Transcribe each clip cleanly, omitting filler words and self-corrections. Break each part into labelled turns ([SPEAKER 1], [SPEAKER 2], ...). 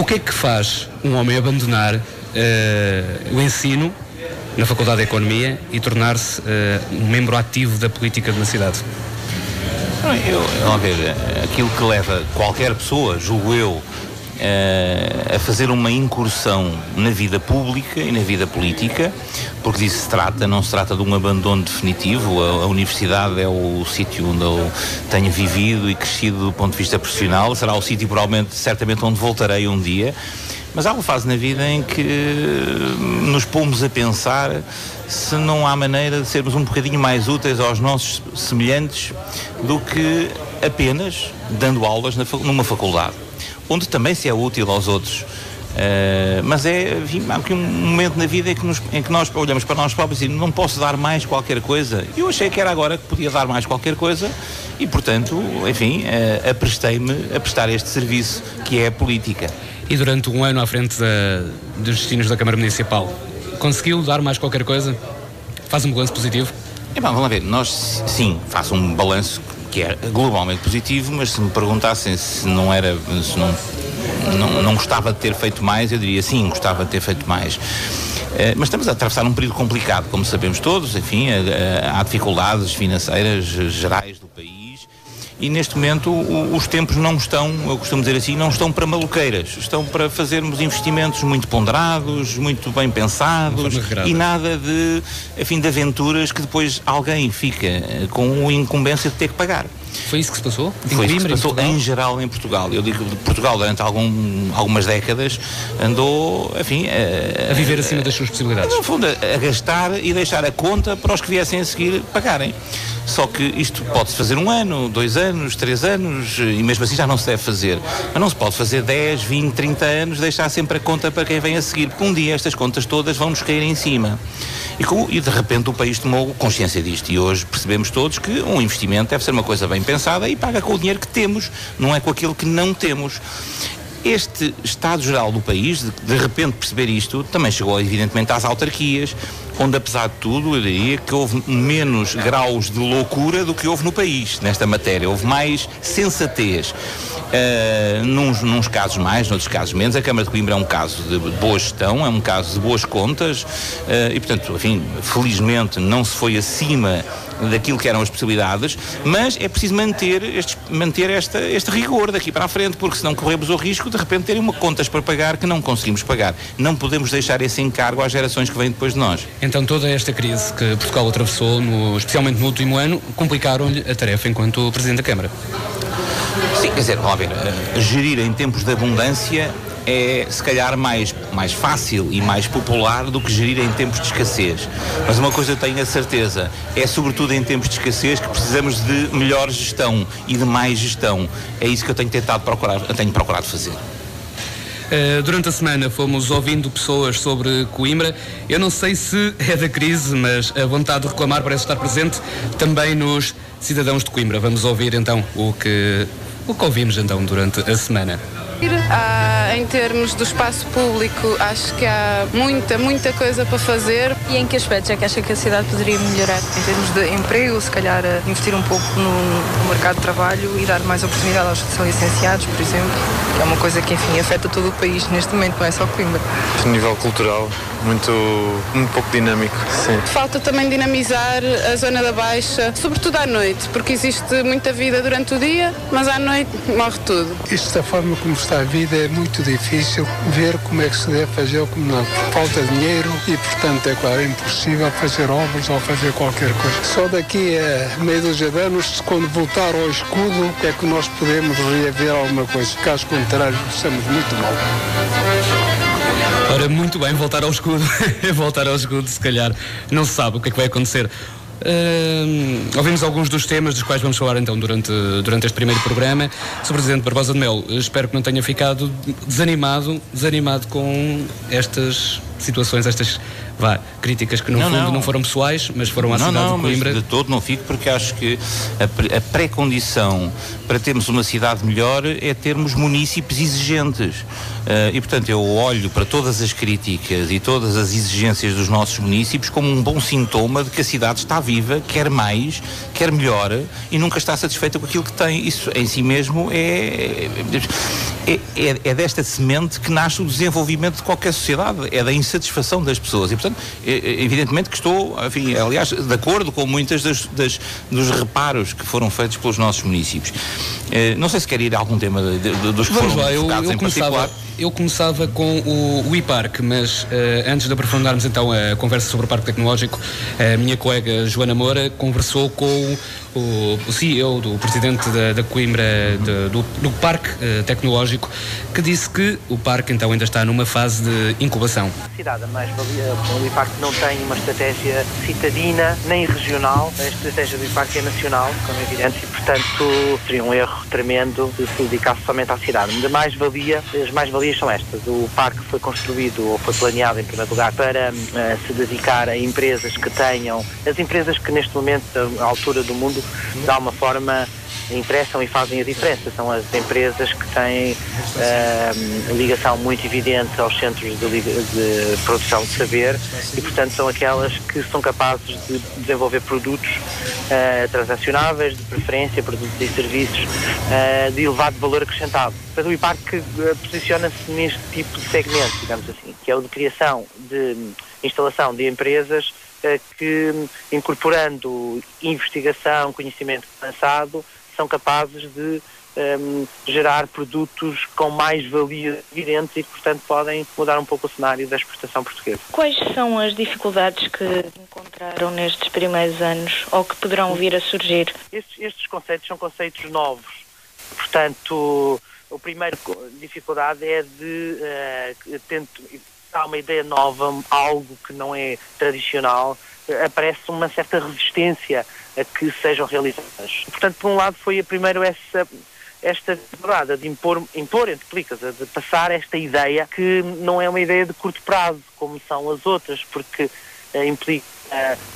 [SPEAKER 1] O que é que faz um homem abandonar o ensino na Faculdade de Economia e tornar-se um membro ativo da política de uma cidade?
[SPEAKER 2] Vamos ver, aquilo que leva qualquer pessoa, julgo eu, a fazer uma incursão na vida pública e na vida política, porque disso se trata, não se trata de um abandono definitivo. A universidade é o sítio onde eu tenho vivido e crescido do ponto de vista profissional, será o sítio certamente onde voltarei um dia, mas há uma fase na vida em que nos pomos a pensar se não há maneira de sermos um bocadinho mais úteis aos nossos semelhantes do que apenas dando aulas numa faculdade, onde também se é útil aos outros. Mas enfim, há aqui um momento na vida em que nós olhamos para nós próprios e não posso dar mais qualquer coisa. Eu achei que era agora que podia dar mais qualquer coisa e, portanto, enfim, aprestei-me a prestar este serviço que é a política.
[SPEAKER 1] E durante um ano à frente dos destinos da Câmara Municipal, conseguiu dar mais qualquer coisa? Faz um balanço positivo?
[SPEAKER 2] Vamos lá ver, nós, sim, faço um balanço que é globalmente positivo, mas se me perguntassem se não gostava de ter feito mais, eu diria sim, gostava de ter feito mais. Mas estamos a atravessar um período complicado, como sabemos todos, enfim, há dificuldades financeiras gerais do país e neste momento os tempos não estão, eu costumo dizer assim, não estão para maluqueiras, estão para fazermos investimentos muito ponderados, muito bem pensados e nada de, enfim, de aventuras que depois alguém fica com a incumbência de ter que pagar.
[SPEAKER 1] Foi isso que se passou?
[SPEAKER 2] Foi isso que se passou em geral em Portugal. Eu digo que Portugal durante algumas décadas andou, enfim,
[SPEAKER 1] a viver acima das suas possibilidades.
[SPEAKER 2] No fundo, a gastar e deixar a conta para os que viessem a seguir pagarem. Só que isto pode-se fazer 1 ano, 2 anos, 3 anos e mesmo assim já não se deve fazer. Mas não se pode fazer 10, 20, 30 anos, deixar sempre a conta para quem vem a seguir, porque um dia estas contas todas vão nos cair em cima. E de repente o país tomou consciência disto e hoje percebemos todos que um investimento deve ser uma coisa bem pensada e paga com o dinheiro que temos, não é com aquilo que não temos. Este estado geral do país, de repente perceber isto, também chegou evidentemente às autarquias, onde apesar de tudo eu diria que houve menos graus de loucura do que houve no país nesta matéria, houve mais sensatez. Nuns casos mais, noutros casos menos. A Câmara de Coimbra é um caso de boa gestão, é um caso de boas contas e portanto, enfim, felizmente não se foi acima daquilo que eram as possibilidades, mas é preciso manter este rigor daqui para a frente, porque senão corremos o risco de repente terem contas para pagar que não conseguimos pagar. Não podemos deixar esse encargo às gerações que vêm depois de nós.
[SPEAKER 1] Então toda esta crise que Portugal atravessou, especialmente no último ano, complicaram-lhe a tarefa enquanto Presidente da Câmara?
[SPEAKER 2] Sim, quer dizer, vamos ver, gerir em tempos de abundância é se calhar mais fácil e mais popular do que gerir em tempos de escassez. Mas uma coisa eu tenho a certeza, é sobretudo em tempos de escassez que precisamos de melhor gestão e de mais gestão. É isso que eu tenho procurado fazer.
[SPEAKER 1] Durante a semana fomos ouvindo pessoas sobre Coimbra. Eu não sei se é da crise, mas a vontade de reclamar parece estar presente também nos cidadãos de Coimbra. Vamos ouvir então o que ouvimos então durante a semana.
[SPEAKER 3] Em termos do espaço público, acho que há muita coisa para fazer.
[SPEAKER 4] E em que aspectos é que acha que a cidade poderia melhorar?
[SPEAKER 3] Em termos de emprego, se calhar investir um pouco no mercado de trabalho e dar mais oportunidade aos que são licenciados, por exemplo, que é uma coisa que, enfim, afeta todo o país neste momento, não é só Coimbra.
[SPEAKER 5] A nível cultural, muito pouco dinâmico, sim.
[SPEAKER 3] Falta também dinamizar a zona da Baixa, sobretudo à noite, porque existe muita vida durante o dia, mas à noite morre tudo.
[SPEAKER 6] Isto da forma como está a vida é muito difícil ver como é que se deve fazer ou como não. Falta dinheiro e, portanto, é claro, é impossível fazer obras ou fazer qualquer coisa. Só daqui a meio dos anos, quando voltar ao escudo, é que nós podemos reaver alguma coisa. Caso contrário, estamos muito mal.
[SPEAKER 1] Ora, muito bem, voltar ao escudo. Voltar ao escudo, se calhar. Não se sabe o que é que vai acontecer. Ouvimos alguns dos temas dos quais vamos falar então durante este primeiro programa. Sr. Presidente Barbosa de Melo, espero que não tenha ficado desanimado com estas situações, estas críticas que no fundo não foram pessoais, mas foram à cidade de Coimbra.
[SPEAKER 2] Mas de todo não fico, porque acho que a pré-condição para termos uma cidade melhor é termos munícipes exigentes. E portanto eu olho para todas as críticas e todas as exigências dos nossos munícipes como um bom sintoma de que a cidade está viva, quer mais, quer melhor e nunca está satisfeita com aquilo que tem. Isso em si mesmo É desta semente que nasce o desenvolvimento de qualquer sociedade, é da insatisfação das pessoas e, portanto, evidentemente que estou, enfim, aliás, de acordo com muitas dos reparos que foram feitos pelos nossos municípios. Não sei se quer ir a algum tema dos que foram focados em particular.
[SPEAKER 1] Eu começava com o iPark, mas antes de aprofundarmos então a conversa sobre o Parque Tecnológico, a minha colega Joana Moura conversou com o CEO, do presidente da Coimbra, do Parque Tecnológico, que disse que o parque então ainda está numa fase de incubação.
[SPEAKER 7] A cidade, o iPark não tem uma estratégia citadina nem regional, a estratégia do iPark é nacional, como é evidente, e portanto seria um erro tremendo de se dedicar somente à cidade. As mais-valias são estas. O parque foi construído ou foi planeado em primeiro lugar para se dedicar a empresas que tenham, as empresas que neste momento, à altura do mundo, de alguma forma interessam e fazem a diferença. São as empresas que têm ligação muito evidente aos centros de produção de saber e, portanto, são aquelas que são capazes de desenvolver produtos transacionáveis, de preferência, produtos e serviços de elevado valor acrescentado. Portanto, o iPark posiciona-se neste tipo de segmento, digamos assim, que é o de criação, de instalação de empresas que, incorporando investigação, conhecimento avançado, são capazes de gerar produtos com mais valias evidentes e que, portanto, podem mudar um pouco o cenário da exportação portuguesa.
[SPEAKER 4] Quais são as dificuldades que encontraram nestes primeiros anos ou que poderão vir a surgir?
[SPEAKER 7] Estes conceitos são conceitos novos. Portanto, a primeira dificuldade é de tentar uma ideia nova, algo que não é tradicional. Aparece uma certa resistência a que sejam realizadas. Portanto, por um lado, foi primeiro esta dificuldade de impor entre plicas, de passar esta ideia que não é uma ideia de curto prazo, como são as outras, porque implica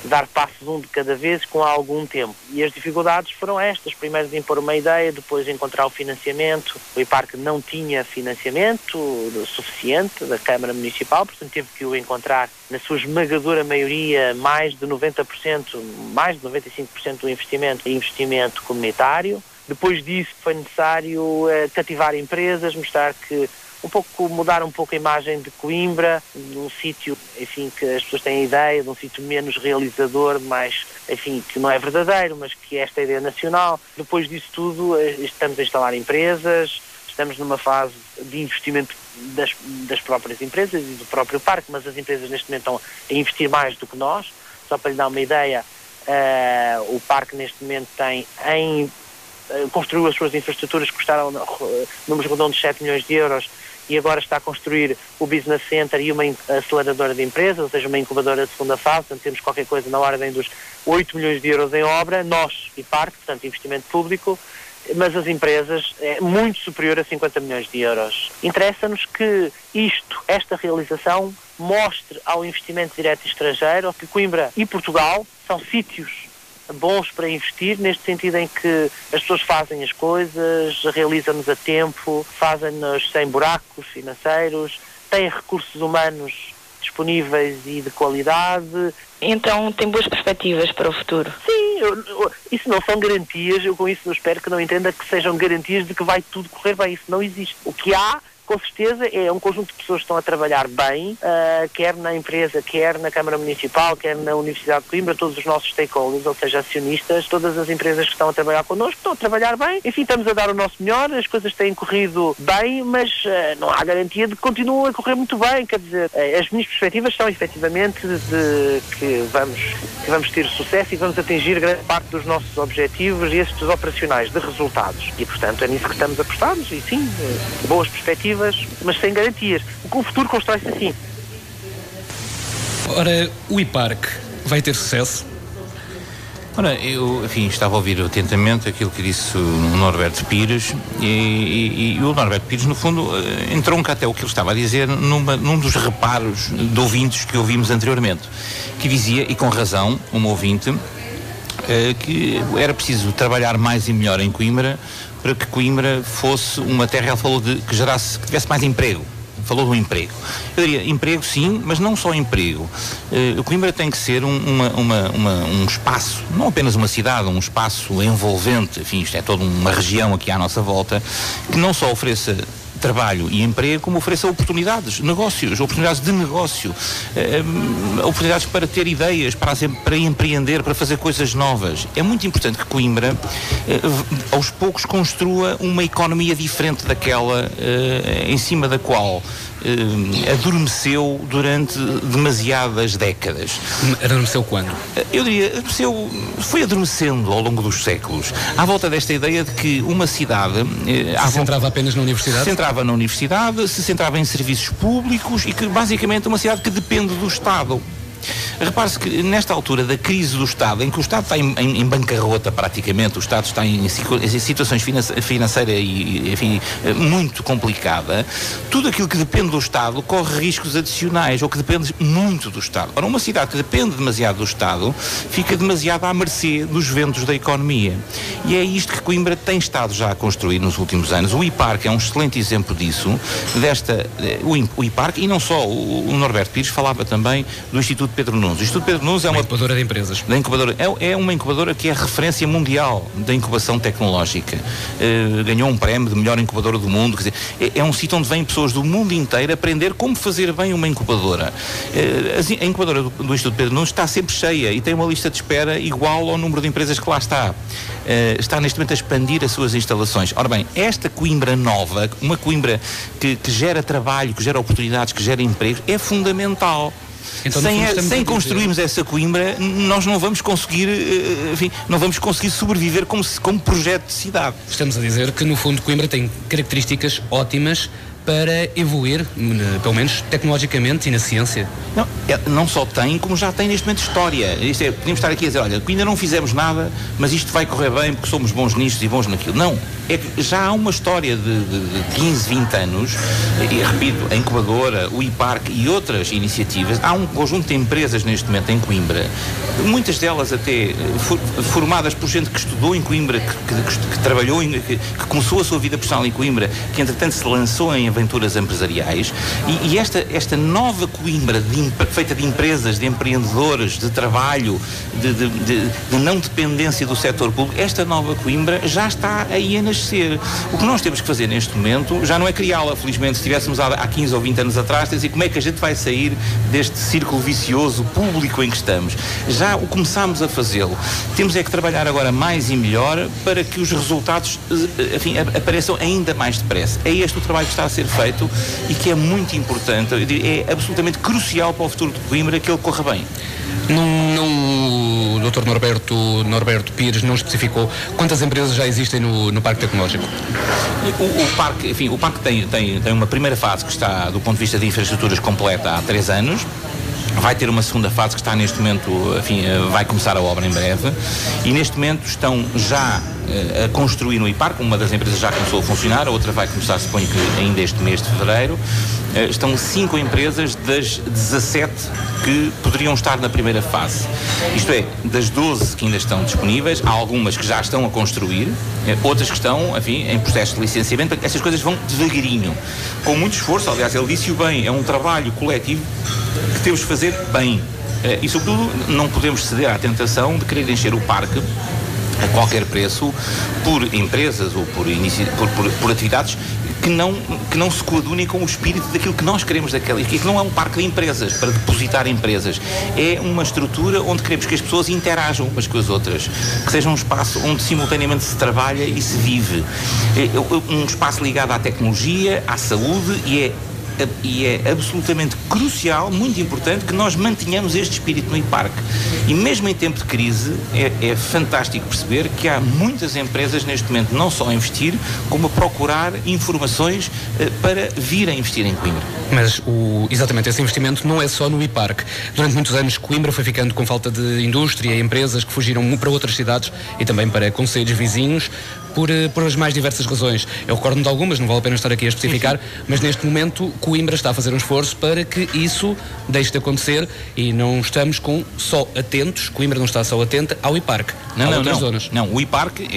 [SPEAKER 7] dar passos um de cada vez com algum tempo. E as dificuldades foram estas. Primeiro de impor uma ideia, depois de encontrar o financiamento. O iPark não tinha financiamento suficiente da Câmara Municipal, portanto teve que o encontrar na sua esmagadora maioria, mais de 90%, mais de 95% do investimento é investimento comunitário. Depois disso foi necessário cativar empresas, mostrar que mudar um pouco a imagem de Coimbra, de um sítio, enfim, que as pessoas têm a ideia, de um sítio menos realizador, mais, enfim, que não é verdadeiro, mas que é esta ideia nacional. Depois disso tudo, estamos a instalar empresas, estamos numa fase de investimento das próprias empresas e do próprio parque, mas as empresas neste momento estão a investir mais do que nós. Só para lhe dar uma ideia, o parque neste momento construiu as suas infraestruturas que custaram números redondos de 7 milhões de euros e agora está a construir o Business Center e uma aceleradora de empresas, ou seja, uma incubadora de segunda fase. Portanto, temos qualquer coisa na ordem dos 8 milhões de euros em obra, nós e parque, portanto, investimento público, mas as empresas é muito superior a 50 milhões de euros. Interessa-nos que esta realização, mostre ao investimento direto estrangeiro que Coimbra e Portugal são sítios bons para investir, neste sentido em que as pessoas fazem as coisas, realizam-nos a tempo, fazem-nos sem buracos financeiros, têm recursos humanos disponíveis e de qualidade.
[SPEAKER 4] Então tem boas perspectivas para o futuro?
[SPEAKER 7] Sim, isso não são garantias, eu com isso não espero que não entenda que sejam garantias de que vai tudo correr bem, isso não existe. O que há, com certeza, é um conjunto de pessoas que estão a trabalhar bem, quer na empresa, quer na Câmara Municipal, quer na Universidade de Coimbra, todos os nossos stakeholders, ou seja, acionistas, todas as empresas que estão a trabalhar connosco, estão a trabalhar bem. Enfim, estamos a dar o nosso melhor, as coisas têm corrido bem, mas não há garantia de que continuem a correr muito bem. Quer dizer, as minhas perspectivas são efetivamente de que vamos ter sucesso e vamos atingir grande parte dos nossos objetivos e estes operacionais de resultados. E, portanto, é nisso que estamos apostados e, sim, boas perspectivas, mas sem garantias. O futuro constrói-se assim.
[SPEAKER 1] Ora, o iPark vai ter sucesso?
[SPEAKER 2] Ora, eu, enfim, estava a ouvir atentamente aquilo que disse o Norberto Pires e o Norberto Pires, no fundo, entronca até o que ele estava a dizer num dos reparos de ouvintes que ouvimos anteriormente, que dizia, e com razão, um ouvinte, que era preciso trabalhar mais e melhor em Coimbra para que Coimbra fosse uma terra, ele falou que tivesse mais emprego. Falou do emprego. Eu diria, emprego sim, mas não só emprego. Coimbra tem que ser um espaço, não apenas uma cidade, um espaço envolvente, enfim, isto é toda uma região aqui à nossa volta, que não só ofereça trabalho e emprego, como ofereça oportunidades, negócios, oportunidades de negócio, oportunidades para ter ideias, para empreender, para fazer coisas novas. É muito importante que Coimbra, aos poucos, construa uma economia diferente daquela em cima da qual adormeceu durante demasiadas décadas.
[SPEAKER 1] Adormeceu quando?
[SPEAKER 2] Eu diria, foi adormecendo ao longo dos séculos, à volta desta ideia de que uma cidade
[SPEAKER 1] se centrava apenas na universidade?
[SPEAKER 2] Se centrava na universidade, se centrava em serviços públicos e que basicamente é uma cidade que depende do Estado. Repare-se que nesta altura da crise do Estado, em que o Estado está em bancarrota praticamente, o Estado está em situações financeira e, enfim, muito complicada, tudo aquilo que depende do Estado corre riscos adicionais, ou que depende muito do Estado. Ora, uma cidade que depende demasiado do Estado fica demasiado à mercê dos ventos da economia. E é isto que Coimbra tem estado já a construir nos últimos anos. O IPARC é um excelente exemplo disso, o IPARC, e não só, o Norberto Pires falava também do Instituto Pedro Nunes. O Instituto Pedro Nunes é uma
[SPEAKER 1] incubadora de empresas.
[SPEAKER 2] É uma incubadora que é referência mundial da incubação tecnológica. Ganhou um prémio de melhor incubadora do mundo. Quer dizer, é um sítio onde vêm pessoas do mundo inteiro aprender como fazer bem uma incubadora. A incubadora do Instituto Pedro Nunes está sempre cheia e tem uma lista de espera igual ao número de empresas que lá está. Está neste momento a expandir as suas instalações. Ora bem, esta Coimbra nova, uma Coimbra que gera trabalho, que gera oportunidades, que gera empregos, é fundamental. Então, sem construirmos essa Coimbra, nós não vamos conseguir, enfim, não vamos conseguir sobreviver como projeto de cidade.
[SPEAKER 1] Estamos a dizer que, no fundo, Coimbra tem características ótimas para evoluir, pelo menos tecnologicamente e na ciência.
[SPEAKER 2] Não só tem, como já tem neste momento história. Podemos estar aqui a dizer, olha, ainda não fizemos nada, mas isto vai correr bem porque somos bons nisto e bons naquilo. Não, é que já há uma história de 15, 20 anos, e repito, a incubadora, o IPARC e outras iniciativas. Há um conjunto de empresas neste momento em Coimbra, muitas delas até formadas por gente que estudou em Coimbra, que trabalhou, que começou a sua vida profissional em Coimbra, que entretanto se lançou em aventuras empresariais, e esta nova Coimbra feita de empresas, de empreendedores, de trabalho, de não dependência do setor público, esta nova Coimbra já está aí a nascer. O que nós temos que fazer neste momento já não é criá-la, felizmente. Se estivéssemos há 15 ou 20 anos atrás, dizer como é que a gente vai sair deste círculo vicioso público em que estamos. Já o começámos a fazê-lo. Temos é que trabalhar agora mais e melhor para que os resultados, enfim, apareçam ainda mais depressa. É este o trabalho que está a ser feito e que é muito importante, é absolutamente crucial para o futuro de Coimbra que ele corra bem.
[SPEAKER 1] O Dr. Norberto Pires não especificou quantas empresas já existem no Parque Tecnológico?
[SPEAKER 2] O Parque tem uma primeira fase que está, do ponto de vista de infraestruturas, completa há 3 anos. Vai ter uma segunda fase que está neste momento, enfim, vai começar a obra em breve, e neste momento estão já a construir no IPARC. Uma das empresas já começou a funcionar, a outra vai começar, suponho que ainda este mês de fevereiro. Estão 5 empresas das 17 que poderiam estar na primeira fase. Isto é, das 12 que ainda estão disponíveis, há algumas que já estão a construir, outras que estão, enfim, em processo de licenciamento. Estas coisas vão devagarinho, com muito esforço. Aliás, ele disse-o bem, é um trabalho coletivo que temos de fazer bem. E, sobretudo, não podemos ceder à tentação de querer encher o parque a qualquer preço por empresas ou por atividades que não se coadunem com o espírito daquilo que nós queremos daquela. E que não é um parque de empresas, para depositar empresas. É uma estrutura onde queremos que as pessoas interajam umas com as outras. Que seja um espaço onde simultaneamente se trabalha e se vive. É um espaço ligado à tecnologia, à saúde, e é absolutamente crucial, muito importante, que nós mantenhamos este espírito no IPARC. E mesmo em tempo de crise, é fantástico perceber que há muitas empresas neste momento não só a investir, como a procurar informações para vir a investir em Coimbra.
[SPEAKER 1] Mas exatamente esse investimento não é só no IPARC. Durante muitos anos Coimbra foi ficando com falta de indústria, empresas que fugiram para outras cidades e também para concelhos vizinhos, por as mais diversas razões. Eu recordo-me de algumas, não vale a pena estar aqui a especificar, mas neste momento Coimbra está a fazer um esforço para que isso deixe de acontecer e não estamos só atentos, Coimbra não está só atenta ao IPARC, há outras zonas.
[SPEAKER 2] Não, o IPARC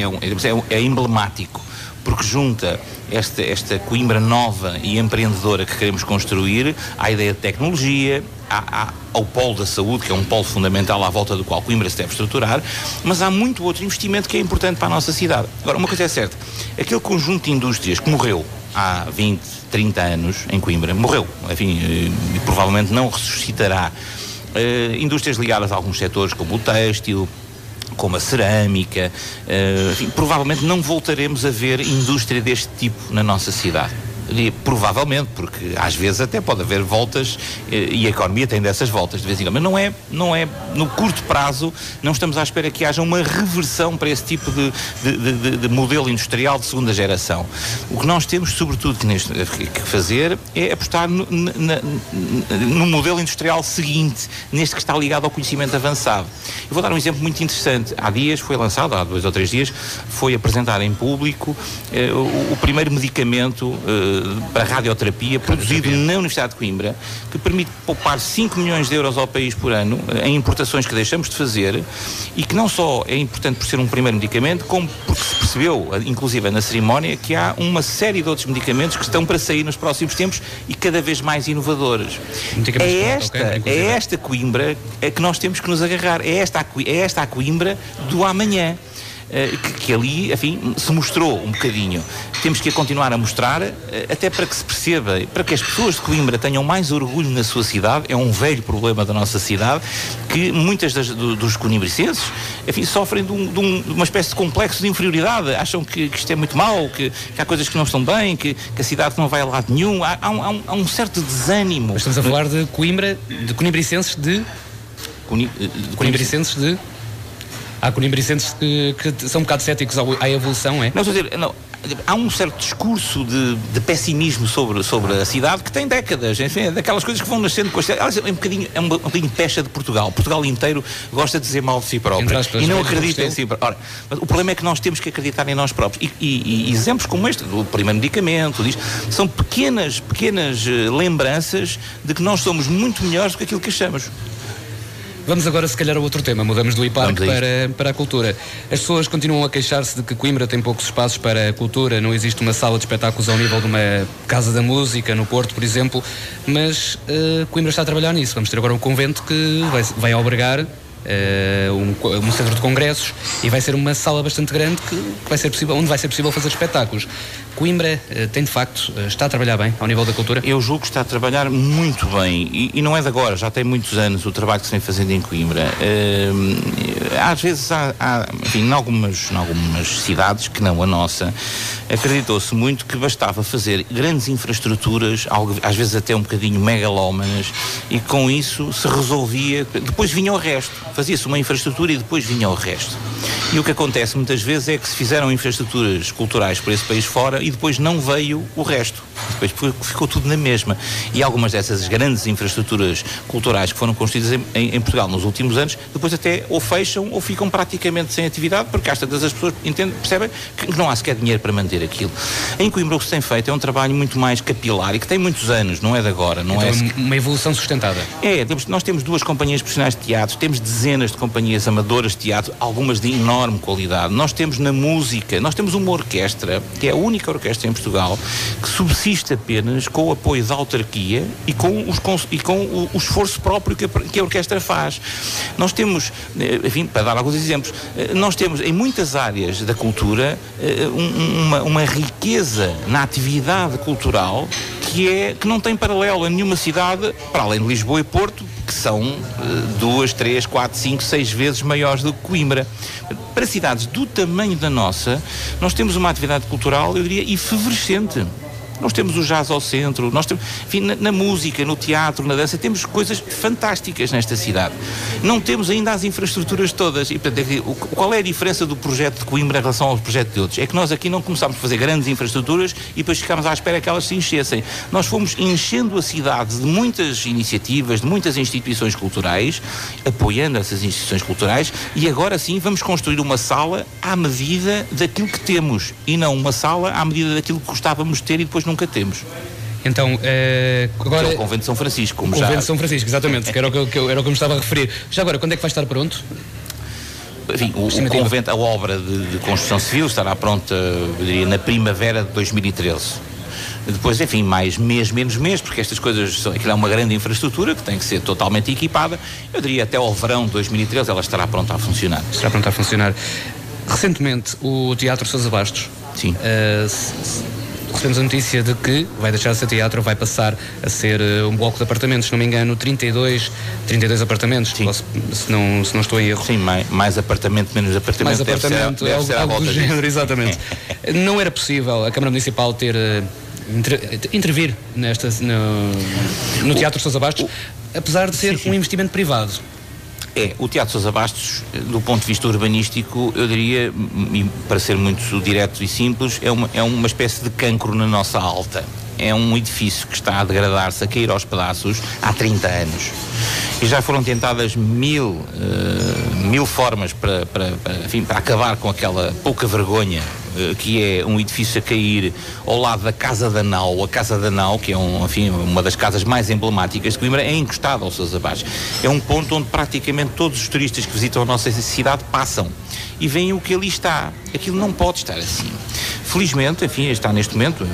[SPEAKER 2] é emblemático, porque junta esta Coimbra nova e empreendedora que queremos construir à ideia de tecnologia, ao polo da saúde, que é um polo fundamental à volta do qual Coimbra se deve estruturar, mas há muito outro investimento que é importante para a nossa cidade. Agora, uma coisa é certa, aquele conjunto de indústrias que morreu há 20, 30 anos em Coimbra, morreu, enfim, e provavelmente não ressuscitará. Indústrias ligadas a alguns setores como o têxtil, como a cerâmica, enfim, provavelmente não voltaremos a ver indústria deste tipo na nossa cidade. E, provavelmente, porque às vezes até pode haver voltas e a economia tem dessas voltas de vez em quando, mas não é no curto prazo, não estamos à espera que haja uma reversão para esse tipo de modelo industrial de segunda geração. O que nós temos, sobretudo, que fazer é apostar no modelo industrial seguinte, neste que está ligado ao conhecimento avançado. Eu vou dar um exemplo muito interessante. Há 2 ou 3 dias, foi apresentado em público o primeiro medicamento para radioterapia produzido na Universidade de Coimbra, que permite poupar 5 milhões de euros ao país por ano em importações que deixamos de fazer, e que não só é importante por ser um primeiro medicamento, como porque se percebeu, inclusive na cerimónia, que há uma série de outros medicamentos que estão para sair nos próximos tempos e cada vez mais inovadores. É esta Coimbra que nós temos que nos agarrar, é esta a Coimbra do amanhã. Que ali, enfim, se mostrou um bocadinho. Temos que a continuar a mostrar, até para que se perceba, para que as pessoas de Coimbra tenham mais orgulho na sua cidade. É um velho problema da nossa cidade, que muitas dos coimbricenses, enfim, sofrem de uma espécie de complexo de inferioridade. Acham que isto é muito mau, que há coisas que não estão bem, que a cidade não vai a lado nenhum. Há um certo desânimo.
[SPEAKER 1] Mas estamos a falar de Coimbra, de coimbricenses de... Coimbricenses de... Há coimbricenses que são um bocado céticos à evolução, é?
[SPEAKER 2] Não, estou a dizer, não, há um certo discurso de pessimismo sobre a cidade que tem décadas, enfim, é daquelas coisas que vão nascendo com a cidade. É um bocadinho pecha de Portugal. Portugal inteiro gosta de dizer mal de si próprio e não acredita em si próprio. Ora, mas o problema é que nós temos que acreditar em nós próprios. E exemplos como este, do primeiro medicamento, são pequenas lembranças de que nós somos muito melhores do que aquilo que achamos.
[SPEAKER 1] Vamos agora, se calhar, a outro tema. Mudamos do IPARC para a cultura. As pessoas continuam a queixar-se de que Coimbra tem poucos espaços para a cultura. Não existe uma sala de espetáculos ao nível de uma Casa da Música, no Porto, por exemplo. Mas Coimbra está a trabalhar nisso. Vamos ter agora um convento que vai albergar um centro de congressos, e vai ser uma sala bastante grande onde vai ser possível fazer espetáculos. Coimbra tem, de facto, está a trabalhar bem ao nível da cultura?
[SPEAKER 2] Eu julgo que está a trabalhar muito bem, e não é de agora, já tem muitos anos o trabalho que se vem fazendo em Coimbra. Às vezes enfim, em algumas cidades, que não a nossa, acreditou-se muito que bastava fazer grandes infraestruturas, às vezes até um bocadinho megalómanas, e com isso se resolvia, depois vinha o resto. Fazia-se uma infraestrutura e depois vinha o resto. E o que acontece muitas vezes é que se fizeram infraestruturas culturais por esse país fora e depois não veio o resto. Depois ficou tudo na mesma. E algumas dessas grandes infraestruturas culturais que foram construídas em Portugal nos últimos anos, depois até ou fecham ou ficam praticamente sem atividade, porque às tantas as pessoas percebem que não há sequer dinheiro para manter aquilo. Em Coimbra o que se tem feito é um trabalho muito mais capilar e que tem muitos anos, não é de agora. Não
[SPEAKER 1] então, é uma evolução sustentada.
[SPEAKER 2] Nós temos 2 companhias profissionais de teatro, temos dezenas de companhias amadoras de teatro, algumas de enorme qualidade. Nós temos na música, nós temos uma orquestra, que é a única orquestra em Portugal, que subsiste apenas com o apoio da autarquia e com o esforço próprio que a orquestra faz. Nós temos, enfim, para dar alguns exemplos, nós temos em muitas áreas da cultura uma riqueza na atividade cultural que não tem paralelo em nenhuma cidade, para além de Lisboa e Porto, que são 2, 3, 4, 5, 6 vezes maiores do que Coimbra. Para cidades do tamanho da nossa, nós temos uma atividade cultural, eu diria, efervescente. Nós temos o jazz ao centro, nós temos, enfim, na música, no teatro, na dança, temos coisas fantásticas nesta cidade. Não temos ainda as infraestruturas todas. E, portanto, qual é a diferença do projeto de Coimbra em relação ao projeto de outros? É que nós aqui não começámos a fazer grandes infraestruturas e depois ficámos à espera que elas se enchessem. Nós fomos enchendo a cidade de muitas iniciativas, de muitas instituições culturais, apoiando essas instituições culturais, e agora sim vamos construir uma sala à medida daquilo que temos, e não uma sala à medida daquilo que gostávamos de ter e depois nunca temos.
[SPEAKER 1] Então, agora...
[SPEAKER 2] Que é o Convento de São Francisco.
[SPEAKER 1] O Convento de São Francisco, exatamente, que era o que eu me estava a referir. Já agora, quando é que vai estar pronto?
[SPEAKER 2] Enfim, o convento, a obra de construção civil estará pronta, eu diria, na primavera de 2013. Depois, enfim, mais mês, menos mês, porque estas coisas, aquilo é uma grande infraestrutura que tem que ser totalmente equipada. Eu diria até ao verão de 2013 ela estará pronta a funcionar.
[SPEAKER 1] Estará pronta a funcionar. Recentemente, o Teatro Sousa Bastos...
[SPEAKER 2] Sim.
[SPEAKER 1] recebemos a notícia de que vai deixar de ser teatro, vai passar a ser um bloco de apartamentos, se não me engano, 32 apartamentos, se não estou em erro.
[SPEAKER 2] Sim, mais apartamento, menos apartamento.
[SPEAKER 1] Mais apartamento, algo do género, exatamente. Não era possível a Câmara Municipal ter intervir no Teatro Sousa Bastos, apesar de ser um investimento privado.
[SPEAKER 2] O Teatro Sousa Bastos, do ponto de vista urbanístico, eu diria, e para ser muito direto e simples, é uma espécie de cancro na nossa alta. É um edifício que está a degradar-se, a cair aos pedaços há 30 anos. E já foram tentadas mil formas para acabar com aquela pouca vergonha que é um edifício a cair ao lado da Casa da Nau. A Casa da Nau, que é uma das casas mais emblemáticas de Coimbra, é encostada ao Sousa Bastos. É um ponto onde praticamente todos os turistas que visitam a nossa cidade passam e veem o que ali está. Aquilo não pode estar assim. Felizmente, está neste momento,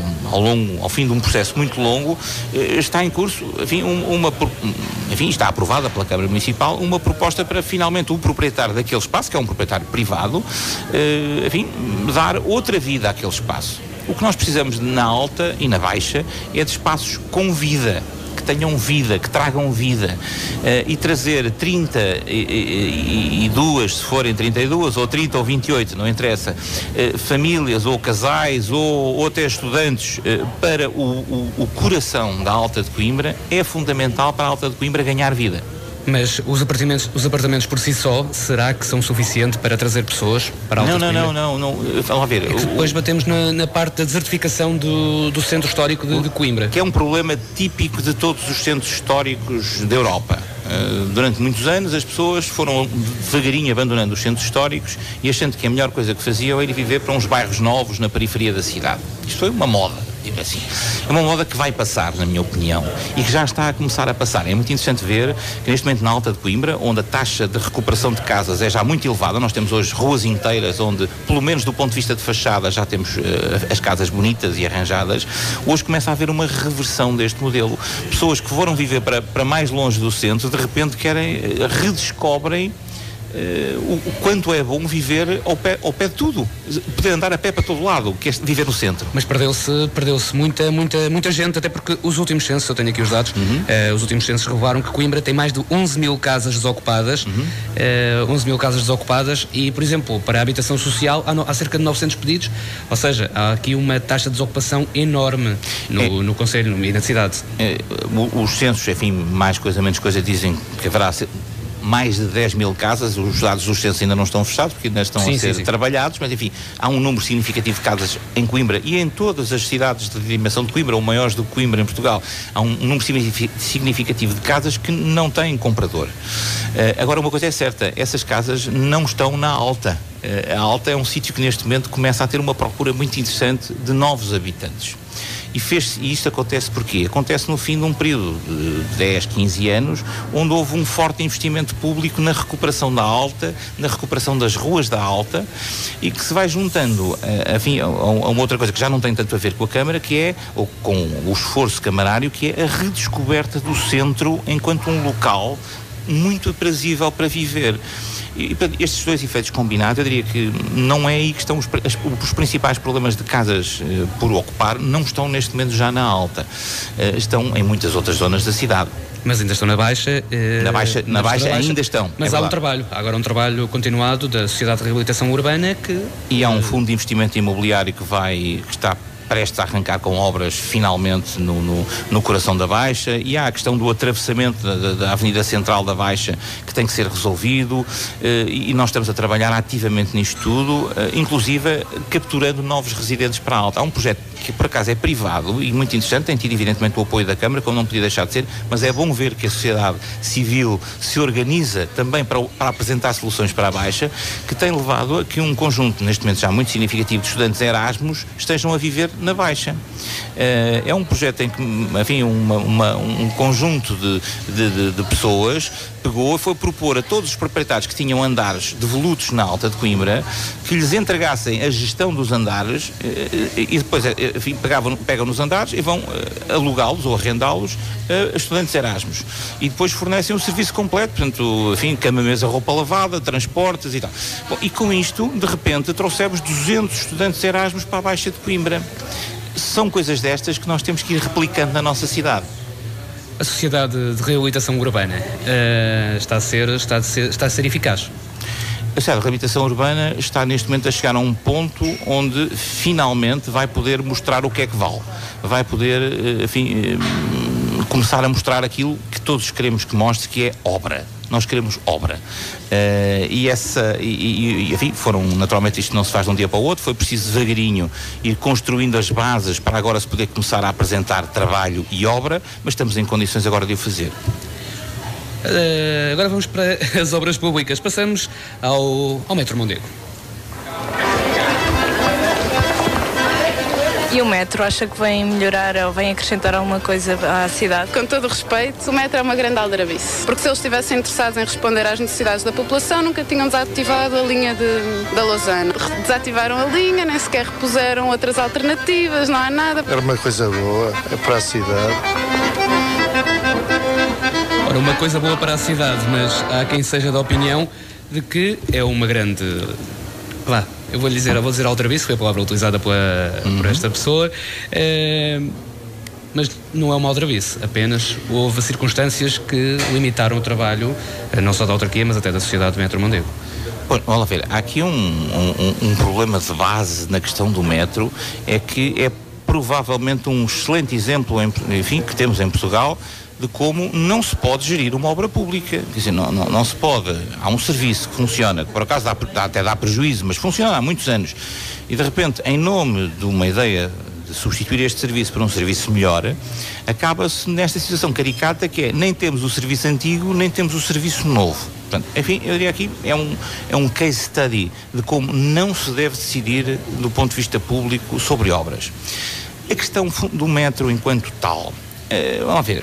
[SPEAKER 2] ao fim de um processo muito longo, está em curso, está aprovada pela Câmara Municipal uma proposta para finalmente o proprietário daquele espaço, que é um proprietário privado, dar outra vida àquele espaço. O que nós precisamos na alta e na baixa é de espaços com vida, que tenham vida, que tragam vida, e trazer 32, se forem 32, ou 30 ou 28, não interessa, famílias ou casais ou até estudantes para o coração da Alta de Coimbra é fundamental para a Alta de Coimbra ganhar vida.
[SPEAKER 1] Mas os apartamentos por si só, será que são suficientes para trazer pessoas para a Alta de Coimbra?
[SPEAKER 2] Não. Vamos lá ver.
[SPEAKER 1] Depois batemos na parte da desertificação do centro histórico de Coimbra.
[SPEAKER 2] Que é um problema típico de todos os centros históricos da Europa. Durante muitos anos as pessoas foram devagarinho abandonando os centros históricos e achando que a melhor coisa que faziam era ir viver para uns bairros novos na periferia da cidade. Isto foi uma moda. Assim. É uma moda que vai passar, na minha opinião, e que já está a começar a passar. É muito interessante ver que neste momento na Alta de Coimbra, onde a taxa de recuperação de casas é já muito elevada, nós temos hoje ruas inteiras onde, pelo menos do ponto de vista de fachada, já temos as casas bonitas e arranjadas. Hoje começa a haver uma reversão deste modelo. Pessoas que foram viver para mais longe do centro, de repente redescobrem o quanto é bom viver ao pé de tudo, poder andar a pé para todo lado, que é viver no centro.
[SPEAKER 1] Mas perdeu-se muita gente, até porque os últimos censos, eu tenho aqui os dados, os últimos censos revelaram que Coimbra tem mais de 11 mil casas desocupadas, 11 mil casas desocupadas, e, por exemplo, para a habitação social há cerca de 900 pedidos, ou seja, há aqui uma taxa de desocupação enorme no concelho e na cidade.
[SPEAKER 2] Os censos, mais coisa menos coisa, dizem que haverá mais de 10 mil casas. Os dados dos censos ainda não estão fechados, porque ainda estão a ser trabalhados, mas há um número significativo de casas em Coimbra e em todas as cidades de dimensão de Coimbra, ou maiores do que Coimbra em Portugal. Há um número significativo de casas que não têm comprador. Agora, uma coisa é certa, essas casas não estão na Alta. A Alta é um sítio que neste momento começa a ter uma procura muito interessante de novos habitantes. E isto acontece porquê? Acontece no fim de um período de 10, 15 anos, onde houve um forte investimento público na recuperação da Alta, na recuperação das ruas da Alta, e que se vai juntando a uma outra coisa que já não tem tanto a ver com a Câmara, que é, ou com o esforço camarário, que é a redescoberta do centro enquanto um local muito aprazível para viver. E estes dois efeitos combinados, eu diria que não é aí que estão os principais problemas de casas por ocupar, não estão neste momento já na Alta, estão em muitas outras zonas da cidade.
[SPEAKER 1] Mas ainda estão na Baixa.
[SPEAKER 2] Na baixa ainda estão.
[SPEAKER 1] Mas há um trabalho, há agora um trabalho continuado da Sociedade de Reabilitação Urbana que...
[SPEAKER 2] E há um fundo de investimento imobiliário que está prestes a arrancar com obras finalmente no coração da Baixa, e há a questão do atravessamento da Avenida Central da Baixa que tem que ser resolvido, e nós estamos a trabalhar ativamente nisto tudo, inclusive capturando novos residentes para a Alta. Há um projeto que por acaso é privado e muito interessante, tem tido evidentemente o apoio da Câmara, como não podia deixar de ser, mas é bom ver que a sociedade civil se organiza também para apresentar soluções para a Baixa, que tem levado a que um conjunto, neste momento já muito significativo, de estudantes Erasmus estejam a viver na Baixa. É um projeto em que, um conjunto de pessoas pegou e foi propor a todos os proprietários que tinham andares devolutos na Alta de Coimbra que lhes entregassem a gestão dos andares, e depois pegam nos andares e vão alugá-los ou arrendá-los a estudantes Erasmus, e depois fornecem um serviço completo, portanto, cama, mesa, roupa lavada, transportes e tal. Bom, e com isto, de repente, trouxemos 200 estudantes Erasmus para a Baixa de Coimbra. são coisas destas que nós temos que ir replicando na nossa cidade.
[SPEAKER 1] A sociedade de reabilitação urbana está a ser eficaz?
[SPEAKER 2] A sociedade de reabilitação urbana está neste momento a chegar a um ponto onde finalmente vai poder mostrar o que é que vale. Vai poder, enfim, começar a mostrar aquilo que todos queremos que mostre, que é obra. Nós queremos obra. Enfim, naturalmente isto não se faz de um dia para o outro, foi preciso devagarinho ir construindo as bases para agora se poder começar a apresentar trabalho e obra, mas estamos em condições agora de o fazer.
[SPEAKER 1] Agora vamos para as obras públicas. Passamos ao Metro Mondego.
[SPEAKER 3] E o metro, acha que vem melhorar ou vem acrescentar alguma coisa à cidade?
[SPEAKER 8] Com todo o respeito, o metro é uma grande aldrabice. Porque se eles estivessem interessados em responder às necessidades da população, nunca tinham desativado a linha da Lausanne. Desativaram a linha, nem sequer repuseram outras alternativas, não há nada.
[SPEAKER 9] Era uma coisa boa, é para a cidade.
[SPEAKER 1] Ora, uma coisa boa para a cidade, mas há quem seja da opinião de que é uma grande... eu vou dizer aldrabice, foi a palavra utilizada por esta pessoa, mas não é uma aldrabice, apenas houve circunstâncias que limitaram o trabalho, não só da autarquia, mas até da sociedade do Metro Mondego.
[SPEAKER 2] Bom, vamos lá ver, há aqui um problema de base na questão do metro, é que é provavelmente um excelente exemplo, enfim, que temos em Portugal, de como não se pode gerir uma obra pública. Quer dizer, não se pode. Há um serviço que funciona, que por acaso até dá prejuízo, mas funciona há muitos anos. E de repente, em nome de uma ideia de substituir este serviço por um serviço melhor, acaba-se nesta situação caricata que é, nem temos o serviço antigo, nem temos o serviço novo. Portanto, enfim, eu diria aqui, é um case study de como não se deve decidir do ponto de vista público sobre obras. A questão do metro enquanto tal, vamos ver.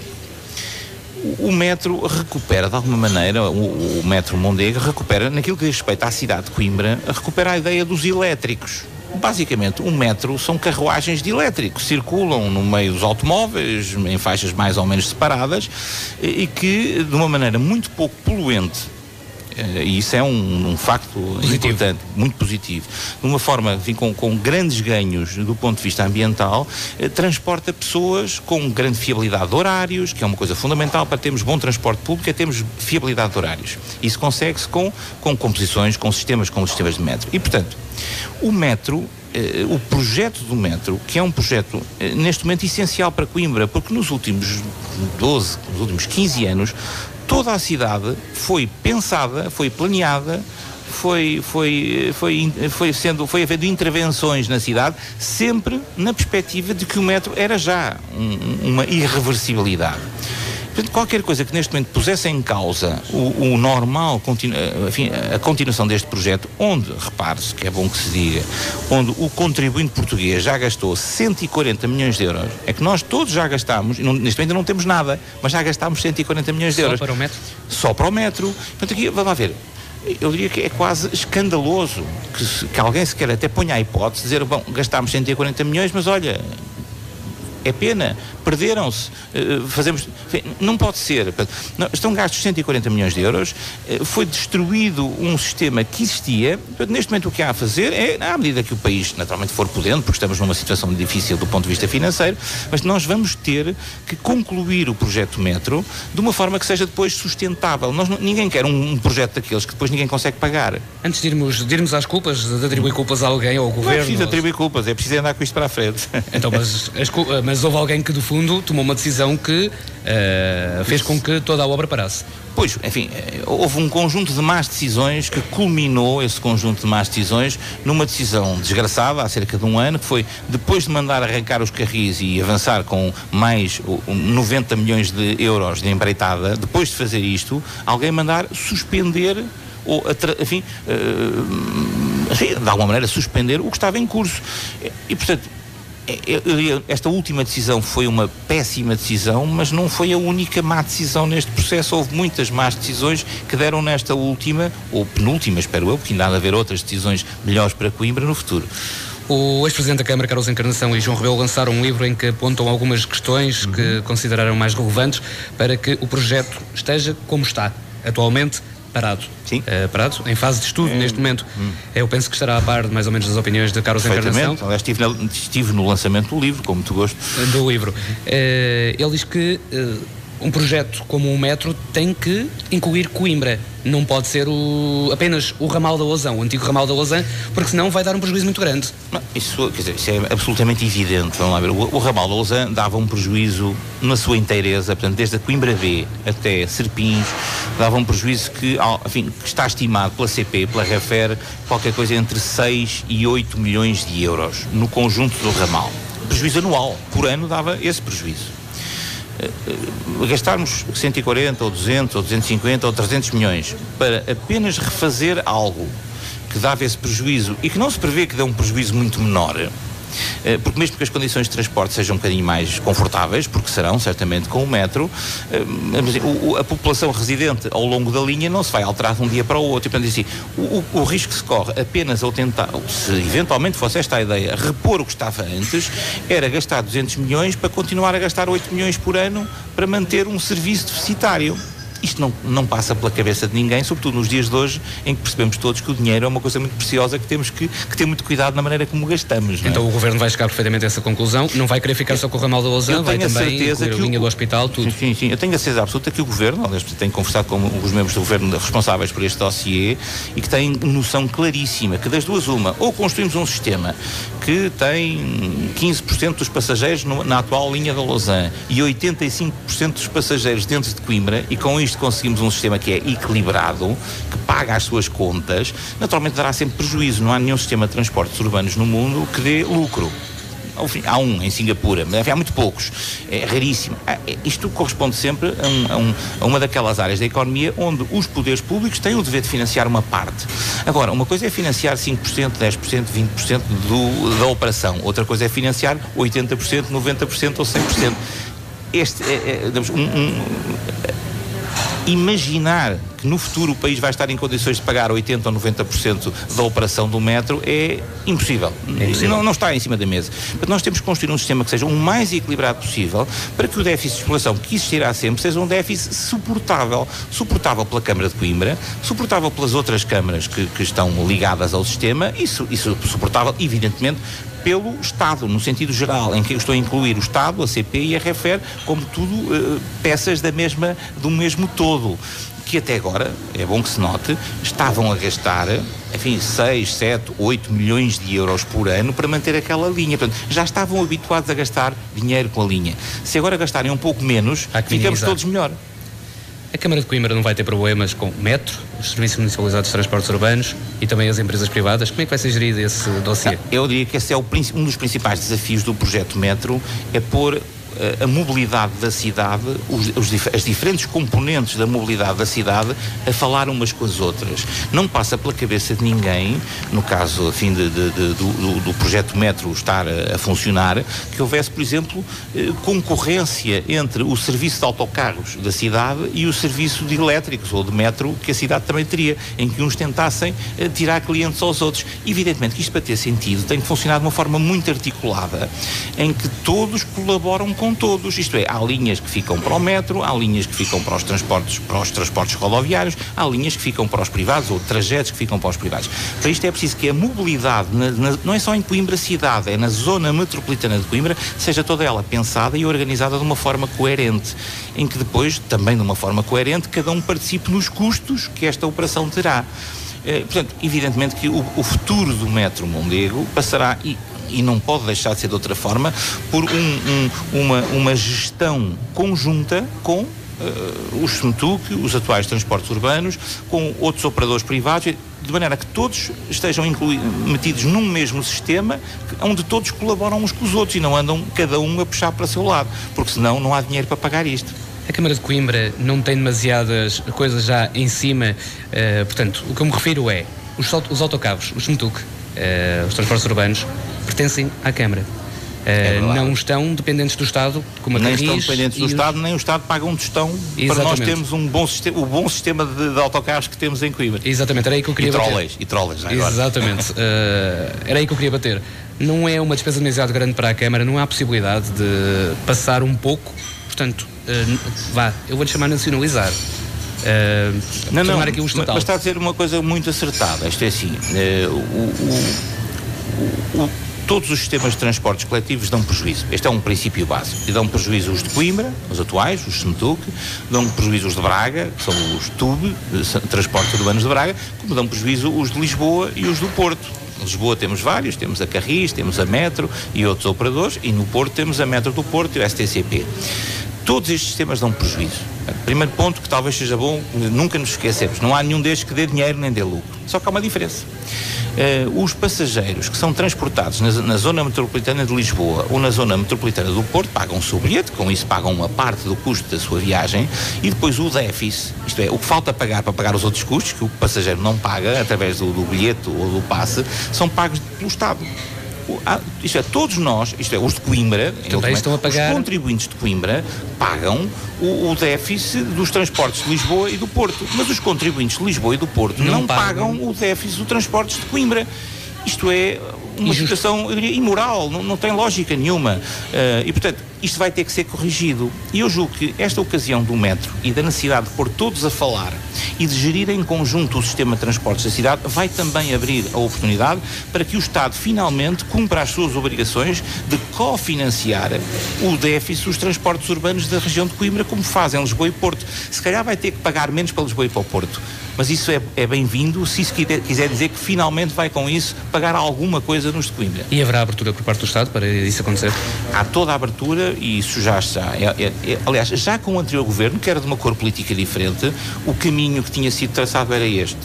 [SPEAKER 2] O metro recupera, de alguma maneira, o metro Mondego recupera, naquilo que diz respeito à cidade de Coimbra, recupera a ideia dos elétricos. Basicamente, o metro são carruagens de elétricos, circulam no meio dos automóveis, em faixas mais ou menos separadas, e que, de uma maneira muito pouco poluente, e isso é um facto importante, muito positivo, de uma forma, enfim, com grandes ganhos do ponto de vista ambiental, transporta pessoas com grande fiabilidade de horários, que é uma coisa fundamental para termos bom transporte público, é termos fiabilidade de horários. Isso consegue-se com composições, com sistemas de metro. E, portanto, o metro, o projeto do metro, que é um projeto neste momento essencial para Coimbra, porque nos últimos 15 anos, toda a cidade foi pensada, foi planeada, foi havendo intervenções na cidade, sempre na perspectiva de que o metro era já uma irreversibilidade. Portanto, qualquer coisa que neste momento pusesse em causa o normal, enfim, a continuação deste projeto, onde, repare-se, que é bom que se diga, onde o contribuinte português já gastou 140 milhões de euros, é que nós todos já gastámos, neste momento ainda não temos nada, mas já gastámos 140 milhões de euros.
[SPEAKER 1] Só para o metro?
[SPEAKER 2] Só para o metro. Portanto, aqui, vamos lá ver, eu diria que é quase escandaloso que alguém sequer até ponha a hipótese de dizer, bom, gastámos 140 milhões, mas olha... É pena, perderam-se, não pode ser. Estão gastos 140 milhões de euros, foi destruído um sistema que existia. Neste momento o que há a fazer é, à medida que o país naturalmente for podendo, porque estamos numa situação difícil do ponto de vista financeiro, mas nós vamos ter que concluir o projeto metro de uma forma que seja depois sustentável. Ninguém quer um projeto daqueles que depois ninguém consegue pagar.
[SPEAKER 1] Antes de irmos às culpas, de atribuir culpas a alguém ou ao governo...
[SPEAKER 2] Não é preciso atribuir culpas, é preciso andar com isto para a frente.
[SPEAKER 1] Então, mas houve alguém que, do fundo, tomou uma decisão que fez com que toda a obra parasse.
[SPEAKER 2] Pois, enfim, houve um conjunto de más decisões que culminou esse conjunto de más decisões numa decisão desgraçada há cerca de um ano, que foi, depois de mandar arrancar os carris e avançar com mais 90 milhões de euros de empreitada, depois de fazer isto, alguém mandar suspender ou, enfim, de alguma maneira suspender o que estava em curso. E, portanto, esta última decisão foi uma péssima decisão, mas não foi a única má decisão neste processo. Houve muitas más decisões que deram nesta última, ou penúltima, espero eu, porque ainda há de haver outras decisões melhores para Coimbra no futuro.
[SPEAKER 1] O ex-presidente da Câmara, Carlos Encarnação, e João Rebelo lançaram um livro em que apontam algumas questões que consideraram mais relevantes para que o projeto esteja como está atualmente parado.
[SPEAKER 2] Sim.
[SPEAKER 1] Parado, em fase de estudo neste momento. Eu penso que estará a par de mais ou menos das opiniões de Carlos Encarnação.
[SPEAKER 2] Aliás, estive no lançamento do livro, com muito gosto.
[SPEAKER 1] Do livro. Ele diz que um projeto como o metro tem que incluir Coimbra. Não pode ser apenas o ramal da Lousã, o antigo ramal da Lousã, porque senão vai dar um prejuízo muito grande.
[SPEAKER 2] Não, isso é absolutamente evidente. Vamos lá ver. O ramal da Lousã dava um prejuízo na sua inteireza, portanto, desde a Coimbra B até Serpins, dava um prejuízo que está estimado pela CP, pela REFER, qualquer coisa entre 6 e 8 milhões de euros no conjunto do ramal. Prejuízo anual. Por ano dava esse prejuízo. Gastarmos 140 ou 200 ou 250 ou 300 milhões para apenas refazer algo que dava esse prejuízo e que não se prevê que dê um prejuízo muito menor, porque mesmo que as condições de transporte sejam um bocadinho mais confortáveis, porque serão certamente com o metro, a população residente ao longo da linha não se vai alterar de um dia para o outro. E, portanto, assim, o risco que se corre apenas ao tentar, se eventualmente fosse esta a ideia, repor o que estava antes, era gastar 200 milhões para continuar a gastar 8 milhões por ano para manter um serviço deficitário. Isto não passa pela cabeça de ninguém, sobretudo nos dias de hoje, em que percebemos todos que o dinheiro é uma coisa muito preciosa, que temos que ter muito cuidado na maneira como o gastamos. Não é?
[SPEAKER 1] Então o Governo vai chegar perfeitamente a essa conclusão, não vai querer ficar só com o ramal da Lousã, vai também incluir a linha do hospital, tudo.
[SPEAKER 2] Sim, eu tenho a certeza absoluta que o Governo, aliás, tenho conversado com os membros do Governo responsáveis por este dossiê, e que têm noção claríssima que das duas uma, ou construímos um sistema que tem 15% dos passageiros na atual linha da Lousã e 85% dos passageiros dentro de Coimbra, e com isto conseguimos um sistema que é equilibrado, que paga as suas contas, naturalmente dará sempre prejuízo. Não há nenhum sistema de transportes urbanos no mundo que dê lucro. Há um em Singapura, mas há muito poucos, é raríssimo. Isto corresponde sempre a uma daquelas áreas da economia onde os poderes públicos têm o dever de financiar uma parte. Agora, uma coisa é financiar 5%, 10%, 20% da operação, outra coisa é financiar 80%, 90% ou 100%. Imaginar que no futuro o país vai estar em condições de pagar 80% ou 90% da operação do metro é impossível. Não está em cima da mesa. Portanto, nós temos que construir um sistema que seja o mais equilibrado possível para que o déficit de exploração que existirá sempre seja um déficit suportável pela Câmara de Coimbra, suportável pelas outras câmaras que estão ligadas ao sistema e suportável, evidentemente, pelo Estado, no sentido geral, em que eu estou a incluir o Estado, a CP e a REFER, como tudo peças do mesmo todo, que até agora, é bom que se note, estavam a gastar, 6, 7, 8 milhões de euros por ano para manter aquela linha. Portanto, já estavam habituados a gastar dinheiro com a linha. Se agora gastarem um pouco menos, ficamos todos melhor.
[SPEAKER 1] A Câmara de Coimbra não vai ter problemas com o metro, os serviços municipalizados de transportes urbanos e também as empresas privadas? Como é que vai ser gerido esse dossiê?
[SPEAKER 2] Eu diria que esse é um dos principais desafios do projeto Metro, é pôr a mobilidade da cidade, as diferentes componentes da mobilidade da cidade a falar umas com as outras. Não passa pela cabeça de ninguém, no caso do projeto Metro estar a funcionar, que houvesse, por exemplo, concorrência entre o serviço de autocarros da cidade e o serviço de elétricos ou de metro que a cidade também teria, em que uns tentassem tirar clientes aos outros. Evidentemente que isto, para ter sentido, tem que funcionar de uma forma muito articulada, em que todos colaboram com todos, isto é, há linhas que ficam para o metro, há linhas que ficam para os transportes rodoviários, há linhas que ficam para os privados ou trajetos que ficam para os privados. Para isto é preciso que a mobilidade, não é só em Coimbra cidade, é na zona metropolitana de Coimbra, seja toda ela pensada e organizada de uma forma coerente, em que depois, também de uma forma coerente, cada um participe nos custos que esta operação terá. Portanto, evidentemente que o futuro do Metro Mondego passará, e não pode deixar de ser de outra forma, por uma gestão conjunta com o SMTUC, os atuais transportes urbanos, com outros operadores privados, de maneira que todos estejam metidos num mesmo sistema, onde todos colaboram uns com os outros e não andam cada um a puxar para o seu lado, porque senão não há dinheiro para pagar isto.
[SPEAKER 1] A Câmara de Coimbra não tem demasiadas coisas já em cima, portanto, o que eu me refiro é os autocarros, os SMTUC, os transportes urbanos, pertencem à Câmara. Não estão dependentes do Estado, como a
[SPEAKER 2] Nem estão dependentes do Estado, nem o Estado paga um tostão. Exatamente. Para nós termos o bom sistema de autocarros que temos em Coimbra.
[SPEAKER 1] Exatamente, era aí que eu queria bater.
[SPEAKER 2] E trolleys agora.
[SPEAKER 1] Exatamente, era aí que eu queria bater. Não é uma despesa demasiado grande para a Câmara, não há possibilidade de passar um pouco, portanto, eu vou-lhe chamar nacionalizar.
[SPEAKER 2] Não,
[SPEAKER 1] aqui o total.
[SPEAKER 2] Mas está a dizer uma coisa muito acertada. Isto é assim, todos os sistemas de transportes coletivos dão prejuízo. Este é um princípio básico. E dão prejuízo os de Coimbra, os atuais, os SEMTUC, dão prejuízo os de Braga, que são os TUB, Transportes Urbanos de Braga, como dão prejuízo os de Lisboa e os do Porto. Em Lisboa temos vários, temos a Carris, temos a Metro e outros operadores, e no Porto temos a Metro do Porto e o STCP. Todos estes sistemas dão prejuízo. Primeiro ponto que talvez seja bom, nunca nos esquecemos, não há nenhum destes que dê dinheiro nem dê lucro. Só que há uma diferença. Os passageiros que são transportados na zona metropolitana de Lisboa ou na zona metropolitana do Porto pagam o seu bilhete, com isso pagam uma parte do custo da sua viagem, e depois o déficit, isto é, o que falta pagar para pagar os outros custos, que o passageiro não paga através do bilhete ou do passe, são pagos pelo Estado. Isto é, todos nós, isto é, os de Coimbra,
[SPEAKER 1] estão a pagar...
[SPEAKER 2] os contribuintes de Coimbra pagam o déficit dos transportes de Lisboa e do Porto, mas os contribuintes de Lisboa e do Porto não pagam o déficit dos transportes de Coimbra. Isto é uma situação, eu diria, imoral, não tem lógica nenhuma. E, portanto, isto vai ter que ser corrigido. E eu julgo que esta ocasião do metro e da necessidade de pôr todos a falar e de gerir em conjunto o sistema de transportes da cidade vai também abrir a oportunidade para que o Estado finalmente cumpra as suas obrigações de cofinanciar o déficit dos transportes urbanos da região de Coimbra, como fazem Lisboa e Porto. Se calhar vai ter que pagar menos para Lisboa e para o Porto. Mas isso é bem-vindo se isso quiser dizer que finalmente vai com isso pagar alguma coisa nos de Coimbra.
[SPEAKER 1] E haverá abertura por parte do Estado para isso acontecer?
[SPEAKER 2] Há toda a abertura e isso já está. Aliás, já com o anterior governo, que era de uma cor política diferente, o caminho que tinha sido traçado era este.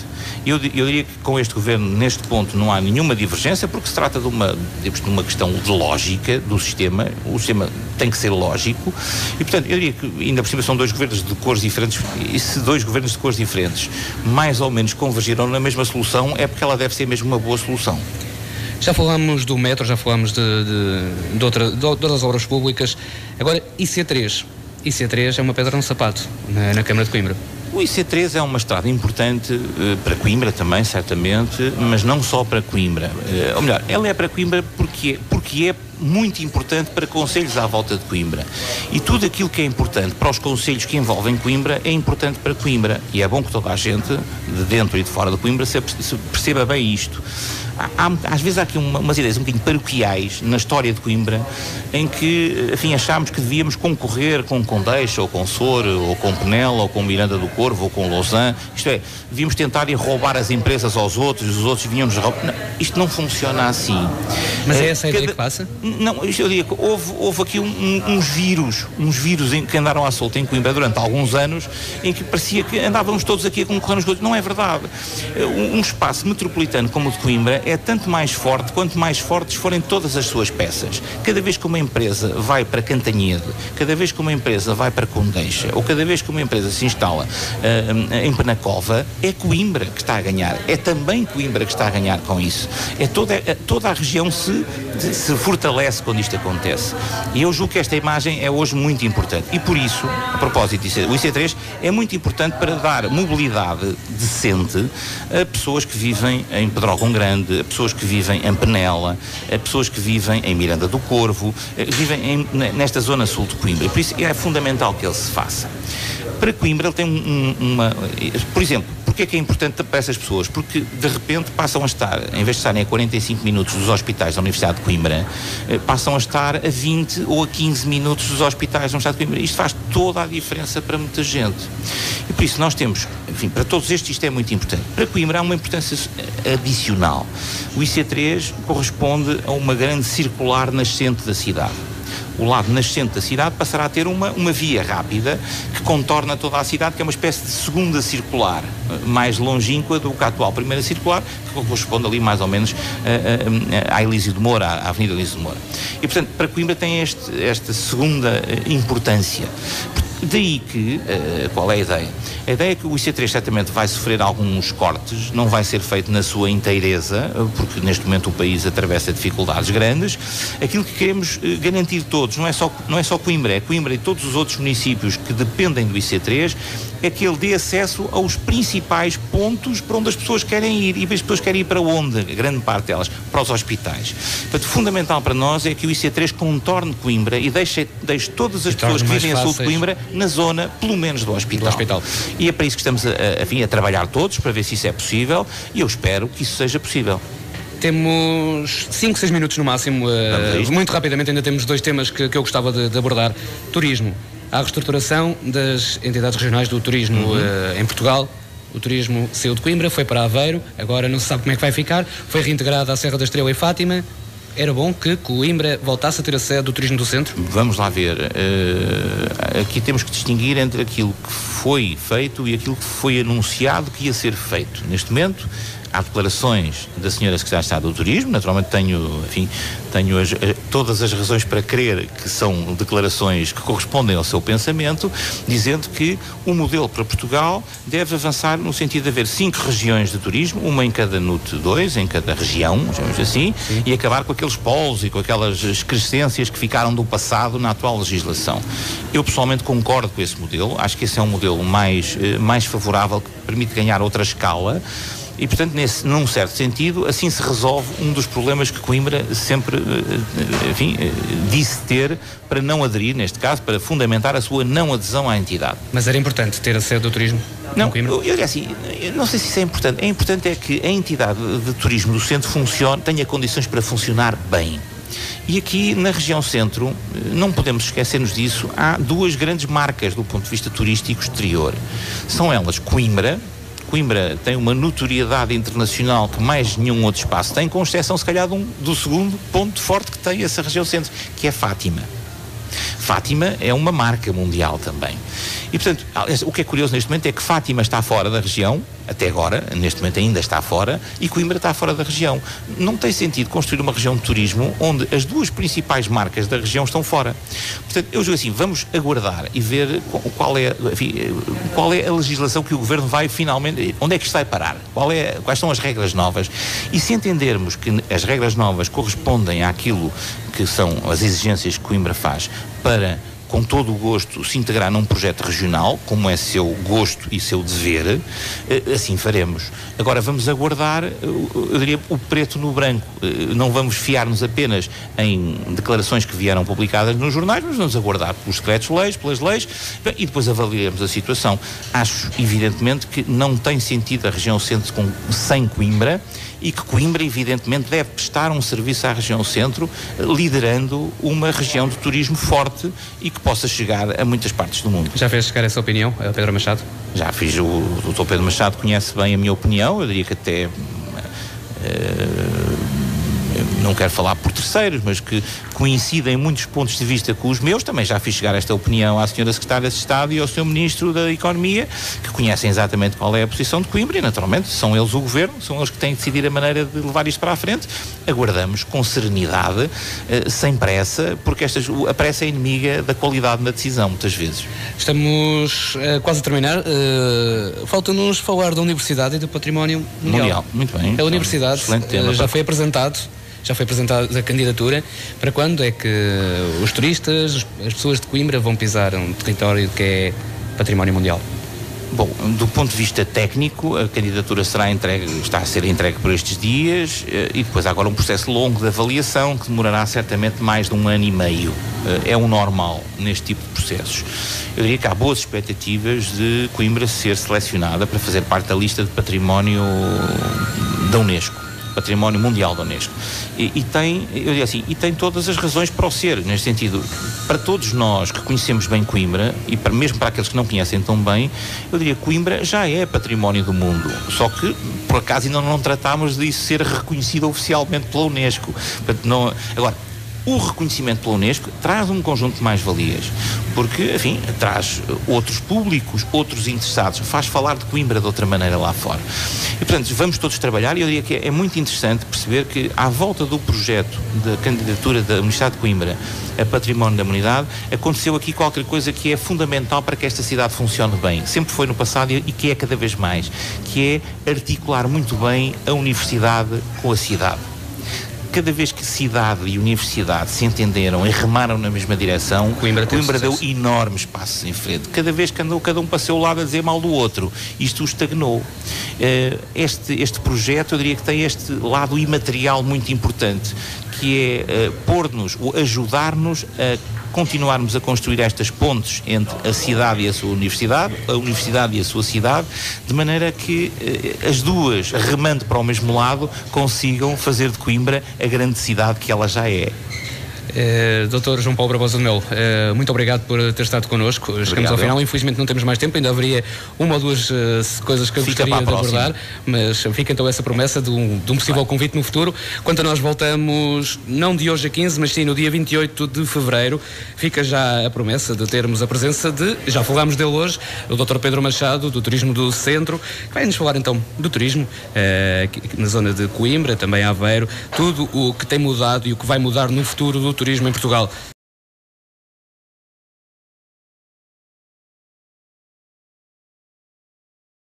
[SPEAKER 2] Eu diria que com este governo, neste ponto, não há nenhuma divergência, porque se trata de uma questão de lógica do sistema. O sistema tem que ser lógico e, portanto, eu diria que ainda por cima são dois governos de cores diferentes, e se dois governos de cores diferentes mais ou menos convergiram na mesma solução, é porque ela deve ser mesmo uma boa solução.
[SPEAKER 1] Já falámos do metro, já falámos de outras obras públicas. Agora, IC3. IC3 é uma pedra no sapato na Câmara de Coimbra.
[SPEAKER 2] O IC3 é uma estrada importante para Coimbra também, certamente, mas não só para Coimbra. Ou melhor, ela é para Coimbra porque é muito importante para concelhos à volta de Coimbra. E tudo aquilo que é importante para os concelhos que envolvem Coimbra é importante para Coimbra. E é bom que toda a gente, de dentro e de fora de Coimbra, se perceba bem isto. Às vezes há aqui umas ideias um bocadinho paroquiais na história de Coimbra, em que, enfim, achámos que devíamos concorrer com Condeixa, ou com Sor, ou com Penela, ou com Miranda do Corvo, ou com Lausanne. Isto é, devíamos tentar ir roubar as empresas aos outros, os outros vinham-nos roubar. Não, isto não funciona assim.
[SPEAKER 1] Mas é essa a ideia que passa?
[SPEAKER 2] Não, eu diria que houve aqui uns vírus que andaram à solta em Coimbra durante alguns anos, em que parecia que andávamos todos aqui a concorrer uns com os outros. Não é verdade. Um espaço metropolitano como o de Coimbra é tanto mais forte quanto mais fortes forem todas as suas peças. Cada vez que uma empresa vai para Cantanhede, cada vez que uma empresa vai para Condeixa, ou cada vez que uma empresa se instala em Penacova, é Coimbra que está a ganhar. É também Coimbra que está a ganhar com isso. Toda a região se fortalece quando isto acontece. E eu julgo que esta imagem é hoje muito importante. E por isso, a propósito disso, o IC3 é muito importante para dar mobilidade decente a pessoas que vivem em Pedrógão Grande, a pessoas que vivem em Penela, a pessoas que vivem em Miranda do Corvo, vivem nesta zona sul de Coimbra. E por isso é fundamental que ele se faça. Para Coimbra ele tem por exemplo, porque é que é importante para essas pessoas? Porque de repente passam a estar, em vez de estarem a 45 minutos dos hospitais da Universidade de Coimbra, passam a estar a 20 ou a 15 minutos dos hospitais da Universidade de Coimbra. Isto faz toda a diferença para muita gente. E por isso nós temos, enfim, para todos estes isto é muito importante. Para Coimbra há uma importância adicional. O IC3 corresponde a uma grande circular nascente da cidade. O lado nascente da cidade passará a ter uma via rápida que contorna toda a cidade, que é uma espécie de segunda circular, mais longínqua do que a atual primeira circular, que corresponde ali mais ou menos à Elísio de Moura, à Avenida Elísio de Moura. E, portanto, para Coimbra tem esta segunda importância. Daí que, qual é a ideia? A ideia é que o IC3 certamente vai sofrer alguns cortes, não vai ser feito na sua inteireza, porque neste momento o país atravessa dificuldades grandes. Aquilo que queremos garantir todos, não é só Coimbra, é Coimbra e todos os outros municípios que dependem do IC3, é que ele dê acesso aos principais pontos para onde as pessoas querem ir. E as pessoas querem ir para onde? A grande parte delas, para os hospitais. Portanto, fundamental para nós é que o IC3 contorne Coimbra e deixe todas as pessoas que vivem a sul de Coimbra na zona, pelo menos, do hospital. E é para isso que estamos a trabalhar todos, para ver se isso é possível, e eu espero que isso seja possível.
[SPEAKER 1] Temos 5, 6 minutos no máximo. Muito rapidamente, ainda temos 2 temas que eu gostava de abordar. Turismo. Há a reestruturação das entidades regionais do turismo em Portugal. O turismo saiu de Coimbra, foi para Aveiro, agora não se sabe como é que vai ficar. Foi reintegrado à Serra da Estrela e Fátima. Era bom que Coimbra voltasse a ter a sede do turismo do centro?
[SPEAKER 2] Vamos lá ver. Aqui temos que distinguir entre aquilo que foi feito e aquilo que foi anunciado que ia ser feito. Neste momento, há declarações da senhora Secretária de Estado do Turismo, naturalmente tenho todas as razões para crer que são declarações que correspondem ao seu pensamento, dizendo que o modelo para Portugal deve avançar no sentido de haver 5 regiões de turismo, uma em cada NUT 2, em cada região, digamos assim, e acabar com aqueles polos e com aquelas excrescências que ficaram do passado na atual legislação. Eu pessoalmente concordo com esse modelo, acho que esse é um modelo mais favorável, que permite ganhar outra escala. E, portanto, num certo sentido, assim se resolve um dos problemas que Coimbra sempre, disse ter para não aderir, neste caso, para fundamentar a sua não adesão à entidade.
[SPEAKER 1] Mas era importante ter a sede do turismo?
[SPEAKER 2] Não, eu diria assim, não sei se isso é importante. É importante que a entidade de turismo do centro tenha condições para funcionar bem. E aqui na região centro, não podemos esquecer-nos disso, há 2 grandes marcas do ponto de vista turístico exterior. São elas Coimbra. Coimbra tem uma notoriedade internacional que mais nenhum outro espaço tem, com exceção, se calhar, do segundo ponto forte que tem essa região centro, que é Fátima. Fátima é uma marca mundial também. E, portanto, o que é curioso neste momento é que Fátima está fora da região, até agora, neste momento ainda está fora, e Coimbra está fora da região. Não tem sentido construir uma região de turismo onde as 2 principais marcas da região estão fora. Portanto, eu digo assim, vamos aguardar e ver qual é a legislação que o Governo vai finalmente, onde é que isto vai parar? Quais são as regras novas? E se entendermos que as regras novas correspondem àquilo que são as exigências que Coimbra faz para, com todo o gosto, se integrar num projeto regional, como é seu gosto e seu dever, assim faremos. Agora vamos aguardar, eu diria, o preto no branco. Não vamos fiar-nos apenas em declarações que vieram publicadas nos jornais, mas vamos aguardar pelos decretos-leis, pelas leis, e depois avaliaremos a situação. Acho, evidentemente, que não tem sentido a região centro sem Coimbra, e que Coimbra, evidentemente, deve prestar um serviço à região centro, liderando uma região de turismo forte e que possa chegar a muitas partes do mundo.
[SPEAKER 1] Já fez chegar essa opinião, Pedro Machado?
[SPEAKER 2] Já fiz. O Dr. Pedro Machado conhece bem a minha opinião, eu diria que até... não quero falar por terceiros, mas que coincidem em muitos pontos de vista com os meus. Também já fiz chegar esta opinião à Sra. Secretária de Estado e ao Sr. Ministro da Economia, que conhecem exatamente qual é a posição de Coimbra e, naturalmente, são eles o Governo, são eles que têm de decidir a maneira de levar isto para a frente. Aguardamos com serenidade, sem pressa, porque a pressa é inimiga da qualidade na decisão, muitas vezes.
[SPEAKER 1] Estamos quase a terminar. Falta-nos falar da Universidade e do Património Mundial.
[SPEAKER 2] Muito bem.
[SPEAKER 1] A Universidade já foi apresentada a candidatura. Para quando é que os turistas, as pessoas de Coimbra vão pisar um território que é património mundial?
[SPEAKER 2] Bom, do ponto de vista técnico, a candidatura está a ser entregue por estes dias, e depois há agora um processo longo de avaliação que demorará certamente mais de 1 ano e meio. É o normal neste tipo de processos. Eu diria que há boas expectativas de Coimbra ser selecionada para fazer parte da lista de património da Unesco. Património Mundial da Unesco. E tem todas as razões para o ser, neste sentido. Para todos nós que conhecemos bem Coimbra, e mesmo para aqueles que não conhecem tão bem, eu diria que Coimbra já é património do mundo. Só que, por acaso, ainda não tratámos disso ser reconhecido oficialmente pela Unesco. Agora, o reconhecimento pela Unesco traz um conjunto de mais-valias, porque, enfim, traz outros públicos, outros interessados, faz falar de Coimbra de outra maneira lá fora. E, portanto, vamos todos trabalhar, e eu diria que é muito interessante perceber que, à volta do projeto da candidatura da Universidade de Coimbra a Património da Humanidade, aconteceu aqui qualquer coisa que é fundamental para que esta cidade funcione bem. Sempre foi no passado e que é cada vez mais, que é articular muito bem a universidade com a cidade. Cada vez que cidade e universidade se entenderam e remaram na mesma direção, Coimbra deu enormes passos em frente. Cada vez que andou cada um para o seu lado a dizer mal do outro, isto estagnou. Este projeto, eu diria que tem este lado imaterial muito importante, que é pôr-nos, ou ajudar-nos a continuarmos a construir estas pontes entre a cidade e a sua universidade, a universidade e a sua cidade, de maneira que as duas, remando para o mesmo lado, consigam fazer de Coimbra a grande cidade que ela já é.
[SPEAKER 1] Dr. João Paulo Barbosa de Melo, muito obrigado por ter estado connosco. Chegamos ao final, infelizmente não temos mais tempo, ainda haveria uma ou duas coisas que eu gostaria de abordar, mas fica então essa promessa de um possível convite no futuro. Quanto a nós, voltamos não de hoje a 15, mas sim no dia 28 de fevereiro. Fica já a promessa de termos a presença já falámos dele hoje, o Dr. Pedro Machado, do Turismo do Centro, que vai nos falar então do turismo na zona de Coimbra, também Aveiro, tudo o que tem mudado e o que vai mudar no futuro do turismo em Portugal.